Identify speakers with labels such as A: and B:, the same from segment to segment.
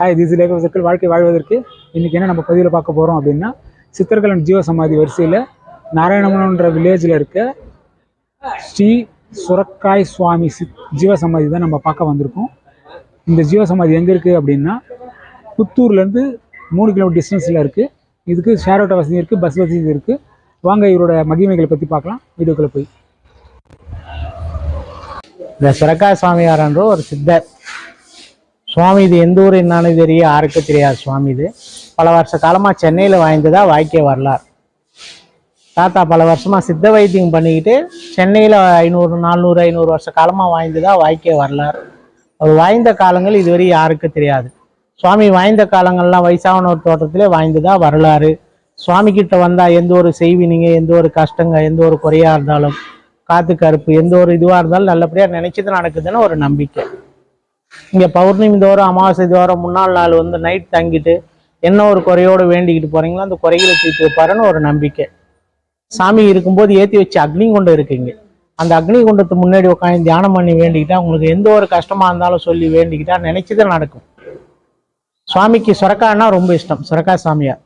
A: Hi, this lakh circle. வாழ்க்கை வாழ்வதற்கு இன்றைக்கி என்ன நம்ம பதிவில் பார்க்க போகிறோம் அப்படின்னா, சித்தர்கள் அண்ட் ஜீவசமாதி வரிசையில் நாராயணமனன்ற வில்லேஜில் இருக்க ஸ்ரீ சுரக்காய் சுவாமி ஜீவசமாதி தான் நம்ம பார்க்க வந்திருக்கோம். இந்த ஜீவசமாதி எங்கே இருக்குது அப்படின்னா, புத்தூர்லேருந்து 3 கிலோமீட்டர் டிஸ்டன்ஸில் இருக்குது. இதுக்கு ஷேர் ஆட்டோ வசதி இருக்குது, பஸ் வசதி இருக்குது. வாங்க இவரோட மகிமைகளை பற்றி பார்க்கலாம் வீடியோக்குள்ளே போய்.
B: இந்த சுரக்காய் சுவாமியாரன்ற ஒரு சித்தர் சுவாமி. இது எந்த ஊர் என்னன்னு தெரியும் யாருக்கு தெரியாது. சுவாமி இது பல வருஷ காலமாக சென்னையில் வாழ்ந்ததா வாய்க்கே வரலாறு. தாத்தா பல வருஷமாக சித்த வைத்தியம் பண்ணிக்கிட்டு சென்னையில் 500 வருஷ காலமாக வாழ்ந்ததா வாய்க்கே வரலாறு. அவர் வாழ்ந்த காலங்கள் இதுவரை யாருக்கு தெரியாது. சுவாமி வாழ்ந்த காலங்கள்லாம் வயசானவர் தோட்டத்திலே வாழ்ந்ததா வரலாறு. சுவாமி கிட்ட வந்தால் எந்த ஒரு செய்வினிங்க, எந்த ஒரு கஷ்டங்க, எந்த ஒரு குறையாக இருந்தாலும், காத்து கருப்பு, எந்த ஒரு இதுவாக இருந்தாலும் நல்லபடியாக நினைச்சது நடக்குதுன்னு ஒரு நம்பிக்கை. இங்கே பௌர்ணமி தோறும் அமாவாசை தோறும் முன்னாள் நாள் வந்து நைட் தங்கிட்டு என்ன ஒரு குறையோடு வேண்டிக்கிட்டு போகிறீங்களோ அந்த குறைகளை தீர்த்து வைப்பாருன்னு ஒரு நம்பிக்கை. சாமி இருக்கும்போது ஏற்றி வச்சு அக்னி குண்டம் இருக்குங்க. அந்த அக்னி குண்டத்து முன்னாடி உட்காந்து தியானம் பண்ணி வேண்டிக்கிட்டா உங்களுக்கு எந்த ஒரு கஷ்டமாக இருந்தாலும் சொல்லி வேண்டிக்கிட்டா நினைச்சது நடக்கும். சுவாமிக்கு சுரக்காய்னா ரொம்ப இஷ்டம். சுரக்காய் சாமியார்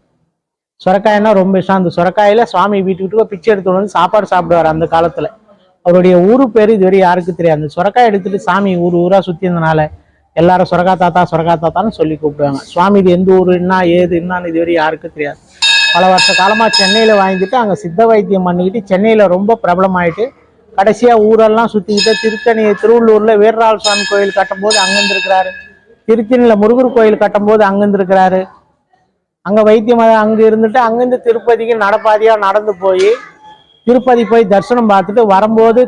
B: சுரக்காய்னா ரொம்ப இஷ்டம். அந்த சுரக்காயில் சுவாமி வீட்டுக்கு பிச்சை எடுத்துட்டு வந்து சாப்பாடு சாப்பிடுவார். அந்த காலத்தில் அவருடைய ஊரு பேர் இதுவரை யாருக்கு தெரியாது. அந்த சுரக்காய் எடுத்துட்டு சாமி ஊராக சுற்றி இருந்தனால எல்லாரும் சுரக்காய் தாத்தான்னு சொல்லி கூப்பிடுவாங்க. சுவாமி இது எந்த ஊர், என்ன ஏது என்னான்னு இதுவரை யாருக்கு தெரியாது. பல வருஷ காலமாக சென்னையில் வாங்கிட்டு அங்கே சித்த வைத்தியம் பண்ணிக்கிட்டு சென்னையில் ரொம்ப பிரபலமாயிட்டு கடைசியாக ஊரெல்லாம் சுற்றிக்கிட்டு திருவள்ளூரில் வீரரால் சுவாமி கோயில் கட்டும்போது அங்கேருந்துருக்கிறாரு. திருத்தணியில் முருகர் கோயில் கட்டும்போது அங்கேருந்துருக்கிறாரு. அங்கே வைத்தியம் அங்கே இருந்துட்டு அங்கேருந்து திருப்பதிக்கு நடப்பாதையாக நடந்து போய் திருப்பதி போய் தரிசனம் பார்த்துட்டு வரும்போது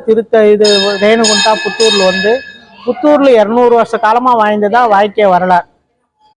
B: ரேணுகுண்டா புத்தூரில் வந்து புத்தூரில் 200 வருஷ காலமாக வாழ்ந்ததா வாய்க்கே வரலாறு.